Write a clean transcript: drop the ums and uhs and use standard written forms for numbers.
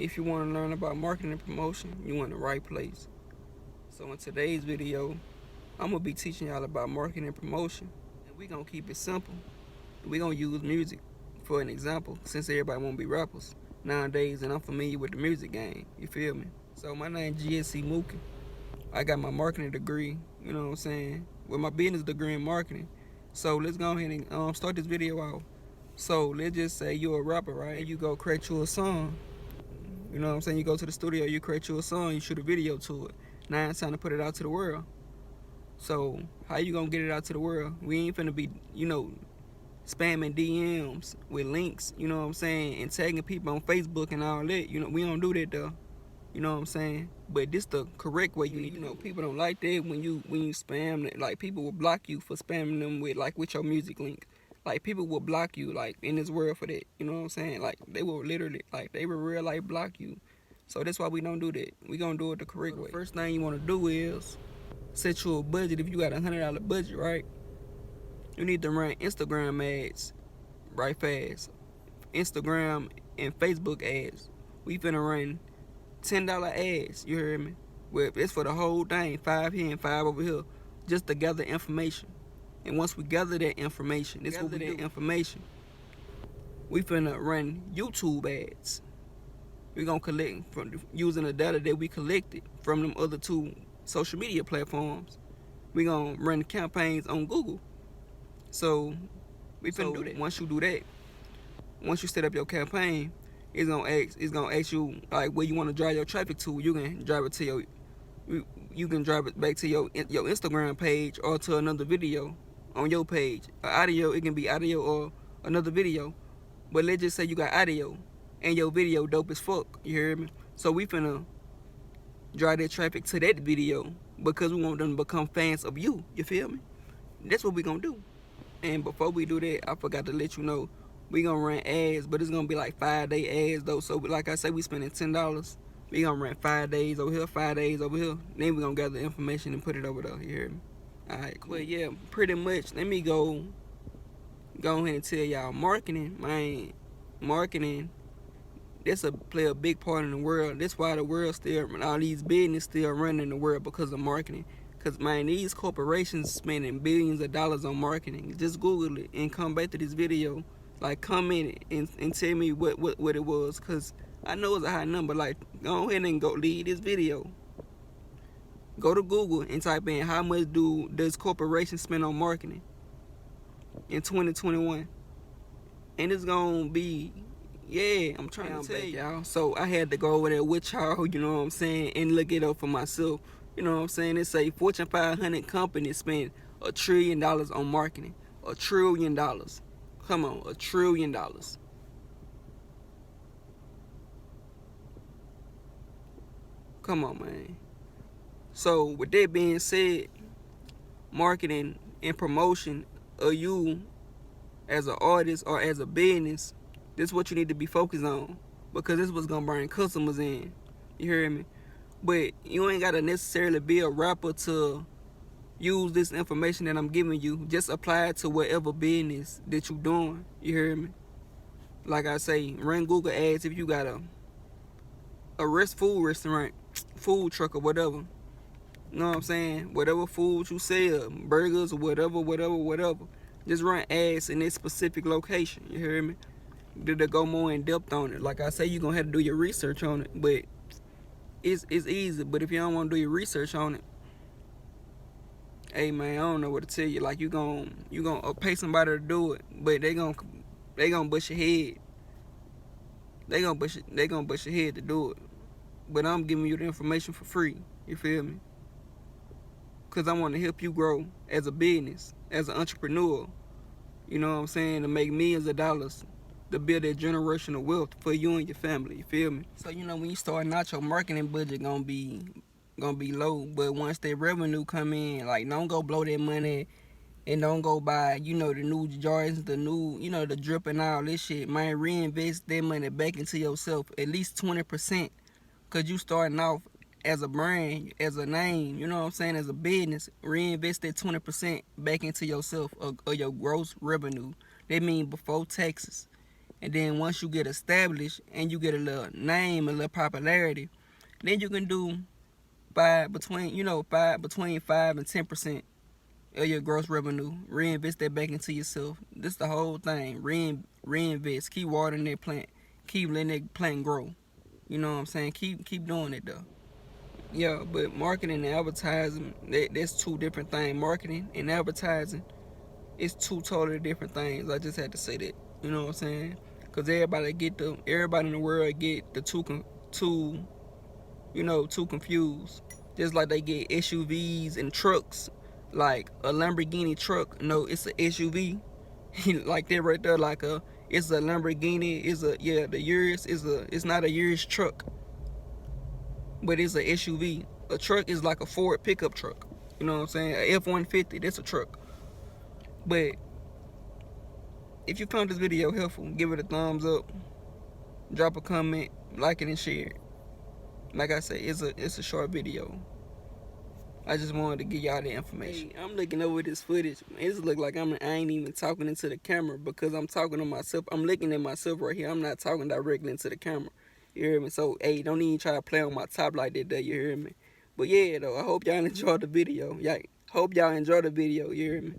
If you want to learn about marketing and promotion, you're in the right place. So in today's video, I'm going to be teaching y'all about marketing and promotion. And we're going to keep it simple. We're going to use music for an example, since everybody won't be rappers nowadays, and I'm familiar with the music game. You feel me? So my name is GSC Mookie. I got my marketing degree, you know what I'm saying, with my business degree in marketing. So let's go ahead and start this video out. So let's just say you're a rapper, right? And you go create you a song. You know what I'm saying? You go to the studio, you create you a song, you shoot a video to it. Now it's time to put it out to the world. So how you gonna get it out to the world? We ain't finna be, spamming DMs with links, you know what I'm saying, and tagging people on Facebook and all that. We don't do that though. You know what I'm saying? But this the correct way. People don't like that when you spam it. Like, people will block you for spamming them with your music link. Like, people will block you in this world for that. You know what I'm saying? Like, they will literally they will real life block you. So that's why we don't do that. We gonna do it the correct way. First thing you wanna do is set you a budget. If you got $100 budget, right? You need to run Instagram ads right fast. Instagram and Facebook ads. We finna run $10 ads, you heard me? Well, it's for the whole thing, 5 here and 5 over here, just to gather information. And once we gather that information, we finna run YouTube ads. We gonna collect from using the data that we collected from them other 2 social media platforms. We gonna run campaigns on Google. So we finna do that. Once you do that, once you set up your campaign, it's gonna ask you where you want to drive your traffic to. You can drive it to you can drive it back to your Instagram page or to another video on your page. Audio, it can be audio or another video. But let's just say you got audio and your video dope as fuck. You hear me? So we finna drive that traffic to that video because we want them to become fans of you. You feel me? That's what we gonna do. And before we do that, I forgot to let you know, we gonna run ads, but it's gonna be 5-day ads though. So like I say, we spending $10. We gonna run 5 days over here, 5 days over here. Then we gonna gather information and put it over there. You hear me? Alright, cool. But yeah, pretty much. Let me go ahead and tell y'all, marketing, man. Marketing, play a big part in the world. That's why the world still, all these businesses still running the world, because of marketing. Because, man, these corporations spending billions of dollars on marketing. Just Google it and come back to this video. Comment it and tell me what it was. Because I know it's a high number. Go ahead and go leave this video. Go to Google and type in how much does corporations spend on marketing in 2021. And it's going to be, yeah, I'm trying to tell y'all. So I had to go over there with y'all, you know what I'm saying, and look it up for myself. You know what I'm saying? It say Fortune 500 companies spend $1 trillion on marketing. $1 trillion. Come on, $1 trillion. Come on, man. So with that being said, marketing and promotion of you as an artist or as a business, this is what you need to be focused on, because this is what's gonna bring customers in. You hear me? But you ain't gotta necessarily be a rapper to use this information that I'm giving you. Just apply it to whatever business that you doing. You hear me? Like I say, run Google ads if you got a food restaurant, food truck or whatever. You know what I'm saying? Whatever food you sell, burgers or whatever. Just run ads in this specific location. You hear me? To go more in depth on it. Like I say, you're gonna have to do your research on it, but it's easy. But if you don't want to do your research on it, hey man, I don't know what to tell you. You gonna pay somebody to do it, but they gonna bust your head. They gonna bust your head to do it. But I'm giving you the information for free. You feel me? Cause I want to help you grow as a business, as an entrepreneur. You know what I'm saying? To make millions of dollars, to build that generational wealth for you and your family. You feel me? So when you starting out, your marketing budget gonna be low. But once that revenue come in, don't go blow that money and don't go buy, the new Jordans, the new, the drip and all this shit. Man, reinvest that money back into yourself, at least 20%. Cause you starting off as a brand, as a name, you know what I'm saying, as a business. Reinvest that 20% back into yourself or your gross revenue. That means before taxes. And then once you get established and you get a little name, a little popularity, then you can do between 5 and 10% of your gross revenue. Reinvest that back into yourself. This the whole thing. Reinvest. Keep watering that plant. Keep letting that plant grow. You know what I'm saying? Keep doing it though. Yeah, but marketing and advertising, that's two different things. Marketing and advertising is two totally different things. I just had to say that. You know what I'm saying? Cause everybody in the world get the too confused. Just like they get SUVs and trucks, like a Lamborghini truck. No, it's a SUV. Like that right there, it's a Lamborghini. The Urus it's not a Urus truck, but it's a SUV. A truck is like a Ford pickup truck. You know what I'm saying? A F-150, that's a truck. But if you found this video helpful, give it a thumbs up, drop a comment, like it and share it. Like I said, it's a short video. I just wanted to give y'all the information. Hey, I'm looking over this footage. It just look like I ain't even talking into the camera because I'm talking to myself. I'm looking at myself right here. I'm not talking directly into the camera. You hear me? So, hey, don't even try to play on my top like that, you hear me? But yeah, though, I hope y'all enjoyed the video. Yeah, hope y'all enjoyed the video, you hear me?